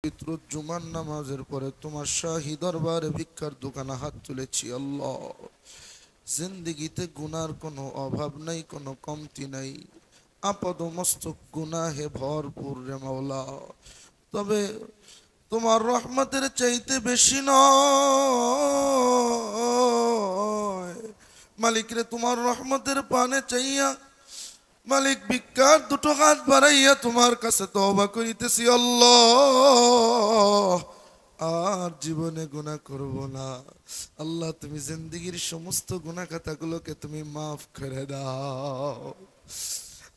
পবিত্র জুমার নামাজের পরে তোমার শাহী দরবারে ভিক্ষার দোকানে হাত তুলেছি আল্লাহ। জিন্দিগিতে গুনার কোনো অভাব নাই, কোনো কমতি নাই, আপদ মস্তক গুনাহে ভরপুর রে মাওলা। তবে তোমার রহমতের চাইতে বেশি নয় মালিক রে, তোমার রহমতের পানে চাইয়া মালিক ভিক্ষার দুটো হাত বাড়াইয়া তোমার কাছে তওবা করিতেছি আল্লাহ। আর জীবনে গুনাহ করব না আল্লাহ। তুমি জিন্দেগীর সমস্ত গুনাহ খাতাগুলোকে তুমি মাফ করে দাও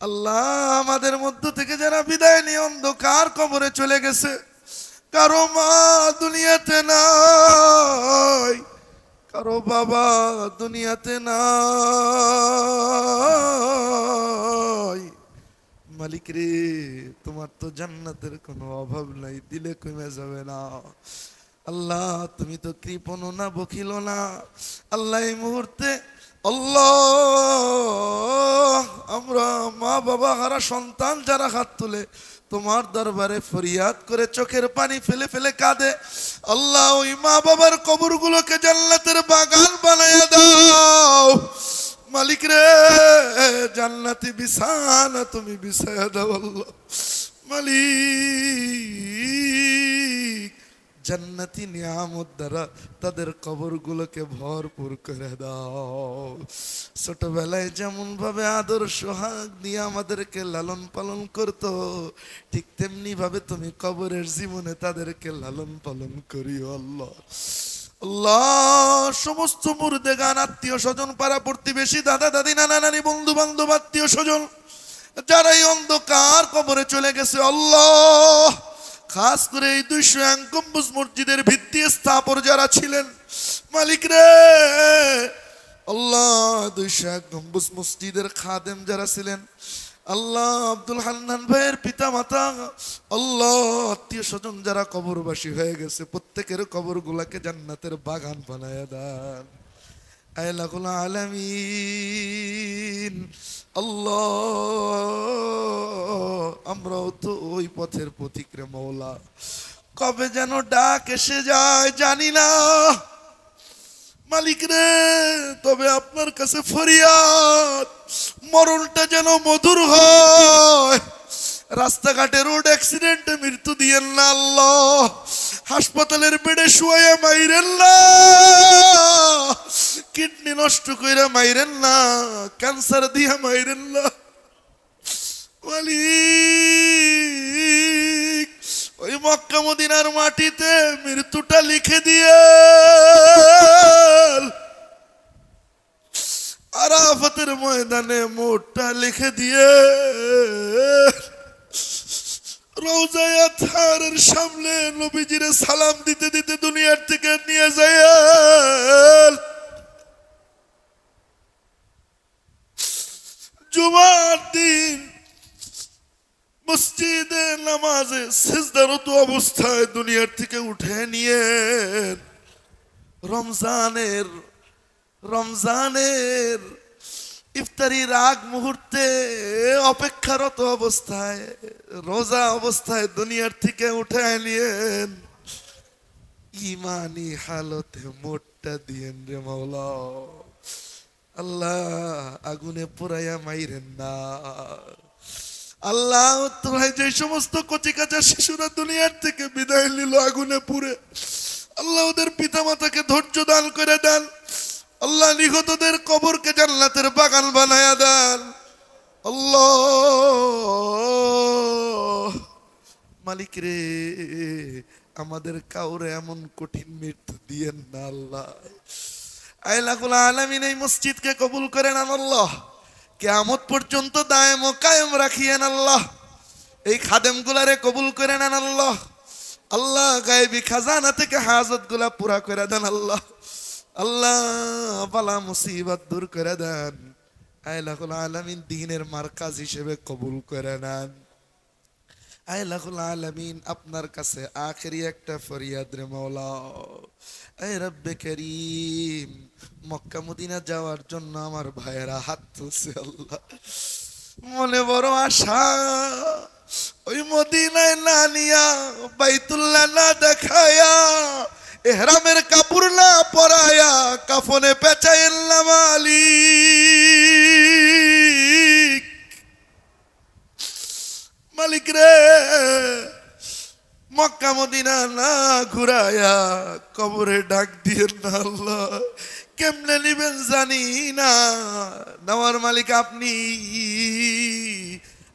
আল্লাহ। আমাদের মধ্য থেকে যারা বিদায় নিয়ে অন্ধকার কবরে চলে গেছে, কারো মা দুনিয়াতে নাই, কারো বাবা দুনিয়াতে নাই, মালিক রে তোমার তো জান্নাতের কোনো অভাব নাই, দিলে কমে যাবে না আল্লাহ। তুমি তো কৃপণ না, বখিল না আল্লাহ। এই মুহূর্তে আল্লাহ আমরা মা বাবা হারা সন্তান যারা হাত তুলে তোমার দরবারে ফরিয়াদ করে চোখের পানি ফেলে ফেলে কাঁদে আল্লাহ, ওই মা বাবার কবরগুলোকে জান্নাতের বাগান বানায়া দাও মালিক রে। জান্নাতি বিছানা তুমি বিছায়া দাও আল্লাহ। মালিক জান্নাতি নিয়ামত দ্বারা তাদের কবরগুলোকে ভরপুর করে দাও। ছোটবেলায় যেমন ভাবে আদর সোহাগ দিয়ে আমাদেরকে লালন পালন করতো, ঠিক তেমনি ভাবে তুমি কবরের জীবনে তাদেরকে লালন পালন করিও আল্লাহ। আল্লাহ সমস্ত মুর্দেগান আত্মীয় স্বজন পাড়া প্রতিবেশী দাদা দাদি নানা নানি বন্ধু বান্ধব আত্মীয় স্বজন যারা এই অন্ধকার কবরে চলে গেছে আল্লাহ, খাস করে এই 201 গম্বুজ মসজিদের ভিত্তি স্থাপক যারা ছিলেন মালিক রে আল্লাহ, 201 গম্বুজ মসজিদের খাদেম যারা ছিলেন আল্লাহ, আব্দুল হান্নান ভাইয়ের পিতা মাতা আল্লাহ, আত্মীয় স্বজন যারা কবরবাসী হয়ে গেছে প্রত্যেকের কবর গুলাকে জান্নাতের বাগান বানায় দেন আল্লাহুল আলামিন। আল্লাহ আমরাও তো ওই পথের পথিক রে মওলা, কবে যেন ডাক এসে যায় জানি না মালিক রে। তবে আপনার কাছে ফরিয়াদ মরণটা যেন মধুর হয়, রাস্তাঘাটে রোড অ্যাক্সিডেন্টে মৃত্যু দিয়েন না আল্লাহ, হাসপাতালের বেডে শুয়ে মাইরেন না, কিডনি নষ্ট কইরা মাইরেন না, ক্যান্সার দিয়া মাইরেন না মালিক। ওই মক্কা মদিনার মাটিতে মৃত্যুটা লিখে দিয়ে আরাফাতের ময়দানে মোটটা লিখে দিয়ে রওজায়ে আতহারের সামনে নবীজিরে সালাম দিতে দিতে দুনিয়ার থেকে নিয়ে যায়। জুমার দিন মসজিদে নামাজে সিজদারত অবস্থায় দুনিয়ার থেকে উঠে নিয়ে রমজানের ইফতারির আগ মুহূর্তে অপেক্ষারত অবস্থায় রোজা অবস্থায় দুনিয়ার থেকে উঠে নিয়েন, ইমানি হালতে মোটটা দিয়েন রে মাওলা। আল্লাহ আগুনে পোড়াইয়া মাইরেন না আল্লাহ। তোরা যে সমস্ত কচি কাঁচা শিশুরা দুনিয়ার থেকে বিদায় নিল আগুনে পুড়ে, আল্লাহ ওদের পিতা মাতাকে ধৈর্য দান করে দেন আল্লাহ, নিহতদের কবরকে জান্নাতের বাগান বানায়া দেন আল্লাহ। মালিক রে আমাদের কাউরে এমন কঠিন মৃত্যু দিয়েন না আল্লাহ। আল্লাহুল আলামিন এই মসজিদকে কবুল করেন আল্লাহ, কিয়ামত পর্যন্ত দায়েম ও কায়েম রাখিয়েন আল্লাহ। এই খাদেমগুলারে কবুল করে নেন আল্লাহ। আল্লাহ গায়েবী খাজানা থেকে হাজত গুলা পুরা করে দেন আল্লাহ। আল্লাহ বালা মুসিবত দূর করে দেন। আল্লাহুল আলামিন দ্বীনের মার্কাজ হিসেবে কবুল করে নেন। আল্লাহুল আলামিন আপনার কাছে আখেরি একটা ফরিয়াদ রে মাওলা, এ রব্বে করিম মক্কা মদিনা যাওয়ার জন্য আমার ভাইয়েরা হাত তুলছে আল্লাহ, মনে বড় আশা, ওই মদিনায় না নিয়া, বাইতুল্লাহ না দেখায়া, এহরামের কাপড় না পরায়া, কাফনে পেঁচাইল্লা মালিক। মালিক রে, মক্কা মদিনা না ঘুরায়া কবরে ডাক দিয়ে না আল্লাহ, কেমনে নিবেন জানি না, নেওয়ার মালিক আপনি।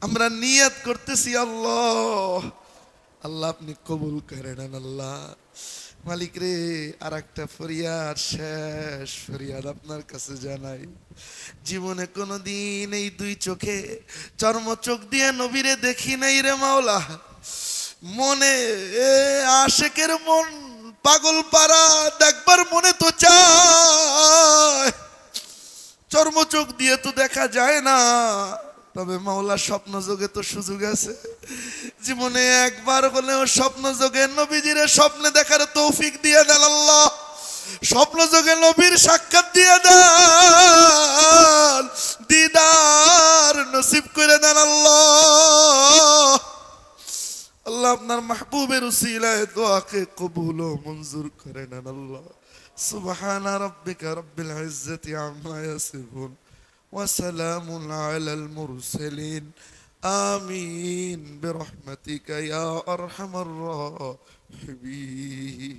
আমরা নিয়ত করতেছি আল্লাহ, আল্লাহ আপনি কবুল করেন আল্লাহ। মালিক রে, আর একটা ফরিয়াদ, শেষ ফরিয়াদ আপনার কাছে জানাই। জীবনে কোনোদিন এই দুই চোখে চর্ম চোখ দিয়ে নবীরে দেখি নাই রে মাওলা। মনে আশেকের মন পাগল পারা দেখবার মনে তো চায়, চর্ম চোখ দিয়ে তো দেখা যায় না, তবে মাওলা স্বপ্ন যোগে তো সুযোগ আছে। জীবনে একবার হলেও স্বপ্ন যোগে নবীজিরে স্বপ্নে দেখার তৌফিক দিয়ে দেন আল্লাহ। স্বপ্ন যোগে নবীর সাক্ষাৎ দিয়ে দেন, দিদার নসিব করে দেন আল্লাহ। আল্লাহ আপনার মাহবুবের উসিলায় দোয়াকে কবুল ও মঞ্জুর করে নেন আল্লাহ। সুবহানা রাব্বিকা রাব্বিল ইজ্জাতি আম্মা ইয়াসিফুন ওয়া সালামুন আলাল মুরসালিন। আমিন বিরহমাতিকা ইয়া আরহামার রাহিমিন।